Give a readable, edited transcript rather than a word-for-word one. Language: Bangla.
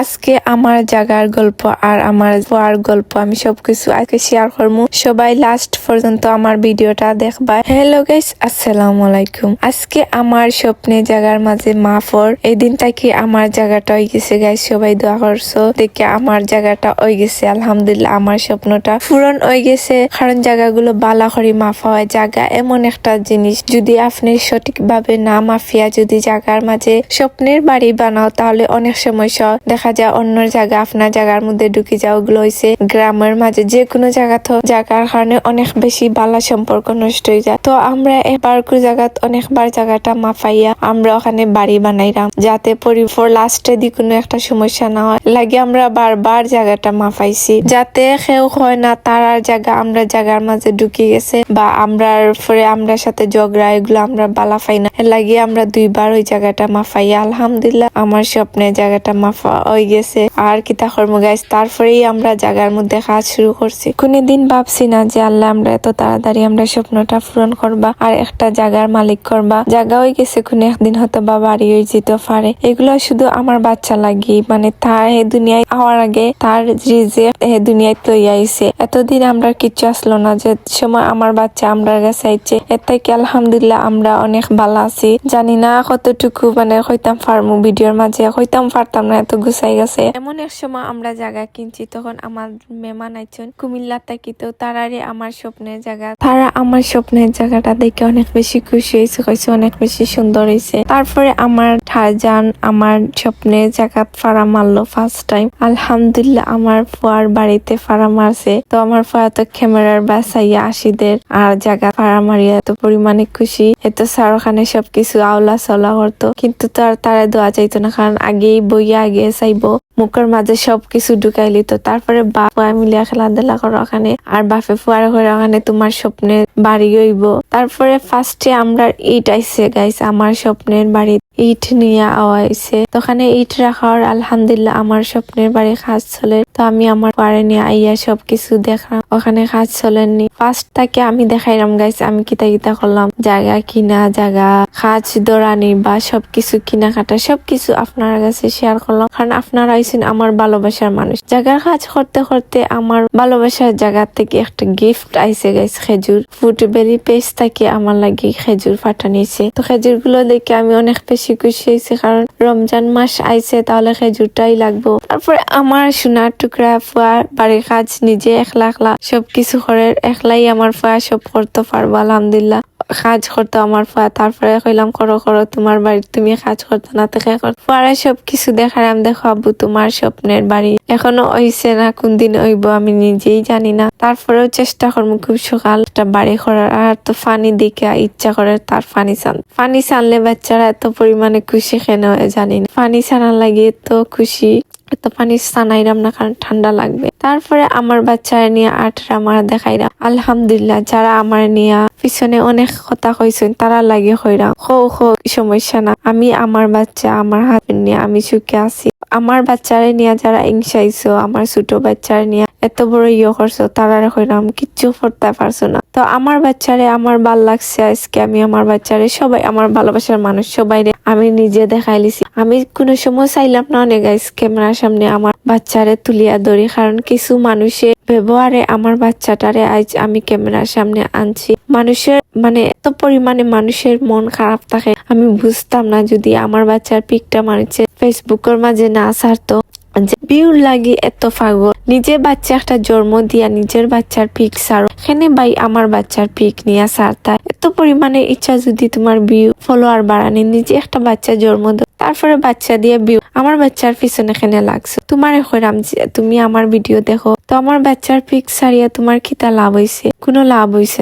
আজকে আমার জায়গার গল্প আর আমার ফুয়ার গল্প আমি সবকিছু আজকে শেয়ার করবো। সবাই লাস্ট পর্যন্ত আমার ভিডিওটা দেখবা। হ্যালো গাইস, আসসালামু আলাইকুম। আজকে আমার স্বপ্নে জায়গার মাঝে মাফর এই দিন থেকে আমার জায়গাটা হয়ে গেছে গাইস। সবাই দোয়া করছো দেখে আমার জায়গাটা হয়ে গেছে। আলহামদুলিল্লাহ আমার স্বপ্নটা পূরণ হয়ে গেছে। কারণ জায়গাগুলো বালা করে মাফা হয়। জায়গা এমন একটা জিনিস, যদি আপনি সঠিকভাবে না মাফিয়া যদি জায়গার মাঝে স্বপ্নের বাড়ি বানাও তাহলে অনেক সমস্যা দেখা যায় অন্য জায়গা আপনার জায়গার মধ্যে ঢুকে যাও। ওগুলো হয়েছে গ্রামের মাঝে যে কোনো জায়গা তো জায়গার কারণে অনেক বেশি বালা সম্পর্ক নষ্ট হয়ে যায়। তো আমরা এবার জায়গা অনেকবার জায়গাটা মাফাইয়া আমরা ওখানে বাড়ি বানাইলাম যাতে পরিবার লাস্টে দি কোনো একটা সমস্যা না হয় লাগে। আমরা বারবার জায়গাটা মাফাইছি যাতে কেউ হয় না তার জায়গা আমরা জায়গার মাঝে ঢুকে গেছে বা আমরা পরে আমরা সাথে ঝগড়া এগুলো আমরা বালা পাই না। লাগে আমরা দুইবার ওই জায়গাটা মাফাইয়া আলহামদুলিল্লাহ আমার স্বপ্নের জায়গাটা মাফা হয়ে গেছে। আর কিতা করবো গাইস, তারপরেই আমরা জায়গার মধ্যে কাজ শুরু করছি। কোনদিন ভাবছি না যে আল্লাহ আমরা এত তাড়াতাড়ি আমরা স্বপ্নটা পূরণ করবা আর একটা জায়গার মালিক করবা। জায়গা হয়ে গেছে কোনো একদিন হয়তো বা বাড়ি হয়ে যেতে পারে। এগুলো শুধু আমার বাচ্চা লাগি, মানে তার এই দুনিয়ায় আওয়ার আগে তার রিজিক এই দুনিয়ায় তৈরি আইছে। এতদিন আমরা কিচ্ছু আসলো না, যে সময় আমার বাচ্চা আমরা কাছে আইছে এর থেকে আলহামদুলিল্লাহ আমরা অনেক ভালো আছি। জানি না কতটুকু মানে হইতাম পারমু ভিডিওর মাঝে, হইতাম পারতাম না, এত গুছাই গেছে। এমন এক সময় আমরা জায়গা কিনছি, তখন আমার মেহমান আইছেন কুমিল্লা থেকে, তো তারারে আমার স্বপ্নের জায়গা, তারা আমার স্বপ্নের জায়গাটা দেখে অনেক বেশি খুশি হয়েছে, কইছে অনেক বেশি সুন্দর হয়েছে। তারপরে আমার ঠারজান আমার স্বপ্নের জায়গা ফাড়া মারলো ফার্স্ট টাইম। আলহামদুলিল্লাহ আমার ফুয়ার বাড়িতে ফাড়া মারছে। তো আমার ফুয়া তো ক্যামেরার বাসাইয়া আসিদের আর জায়গা ফাড়া মারিয়া এত পরিমাণে খুশি। এত স্যার ওখানে সবকিছু আওলা চলা করতো, কিন্তু তারা দোয়া চাইতো না, কারণ আগেই বইয়া আগে চাইবো মুখের মাঝে সবকিছু ঢুকাই লিত। তারপরে বাপ মিলিয়া খেলাধুলা করো ওখানে আর বাপে ফুয়ার করে ওখানে তোমার স্বপ্নের বাড়ি হইব। তারপরে ফার্স্টে আমরা ইট আইছে গাইস, আমার স্বপ্নের বাড়ি ইট নিয়ে আওয়াইছে। তো ওখানে ইট রাখার আলহামদুলিল্লাহ আমার স্বপ্নের বাড়ি কাজ চলে। তো আমি আমার পারে নিয়ে আইয়া সবকিছু দেখলাম, ওখানে কাজ চলেননি। ফার্স্ট থেকে আমি দেখাইলাম গাইস আমি কিতা কিতা করলাম, জায়গা কিনা, জায়গা কাজ দৌড়ানি বা সবকিছু কিনাকাটা সবকিছু আপনার কাছে শেয়ার করলাম, কারণ আপনারা আইছেন আমার ভালোবাসার মানুষ। জায়গার কাজ করতে করতে আমার ভালোবাসার জায়গা থেকে একটা গিফট আইছে গাইস, খেজুর। ফুটবেলি পেজ থেকে আমার লাগে খেজুর পাঠানিয়েছে। তো খেজুর গুলো দেখে আমি অনেক বেশি খুশি হয়েছি, কারণ রমজান মাস আইছে তাহলে খেজুরটাই লাগবো। তারপরে আমার সোনার টুকরা ফুয়া বাড়ির কাজ নিজে একলা সবকিছু করে, একলাই আমার ফুয়া সব করতে পারবো আলহামদুলিল্লাহ। কাজ করতো আমার ফুয়া। তারপরে কইলাম করো তোমার বাড়ি তুমি কাজ করতো না তো ফুয়ারা সবকিছু দেখালাম, দেখো আব্বু তোমার স্বপ্নের বাড়ি এখনো হইছে না, কোন দিন হইব আমি নিজেই জানি না। তারপরেও চেষ্টা করবো খুব সকাল একটা বাড়ি করার। আর তো ফানি দেখে ইচ্ছা করে তার ফানি ছানলে বাচ্চারা এত পরিমাণে খুশি কেন জানি না। ফানি ছানার লাগে তো খুশি, তো পানি সানাইরাম না কারণ ঠান্ডা লাগবে। তারপরে আমার বাচ্চারা নিয়ে আটরা আমার দেখাইরাম। আলহামদুলিল্লাহ যারা আমার নিয়ে পিছনে অনেক কথা কইছেন তারা লাগে হইরাম সমস্যা না, আমি আমার বাচ্চা আমার হাত নিয়ে আমি সুখে আছি। আমার বাচ্চারে নিয়ে যারা ইংসাইছো, আমার ছোট বাচ্চারে নিয়ে এত বড় করছো, তারা হইরাম কিচ্ছু করতে পারছো না। তো আমার বাচ্চারে আমার ভাল লাগছে আজকে। আমি আমার বাচ্চারে সবাই আমার ভালোবাসার মানুষ সবাই আমি নিজে দেখাই লিছি। আমি কোনো সময় চাইলাম না অনেক গাইস ক্যামেরার সামনে আমার বাচ্চারে তুলিয়া ধরি, কারণ কিছু মানুষের ব্যবহারে আমার বাচ্চাটারে আজ আমি ক্যামেরার সামনে আনছি। মানুষের মানে এত পরিমাণে মানুষের মন খারাপ থাকে আমি বুঝতাম না যদি আমার বাচ্চার পিকটা মানুষের ফেসবুকের মাঝে না ছাড়তো। যে ভিউ লাগি এত পাগল, নিজের বাচ্চা একটা জন্ম দিয়া নিজের বাচ্চার পিক ছাড়ো, এখানে ভাই আমার বাচ্চার পিক নিয়ে ছাড়তা। এত পরিমাণে ইচ্ছা যদি তোমার ভিউ ফলোয়ার বাড়ানি, নিজে একটা বাচ্চা জন্ম দাও, তারপরে বাচ্চা দিয়ে ভিউ আমার বাচ্চার পিছনে এখানে লাগছে। তোমার কইরাম তুমি আমার ভিডিও দেখো, তো আমার বাচ্চার পিক ছাড়িয়া তোমার কিতা লাভ হইছে? কোনো লাভ হইছে না।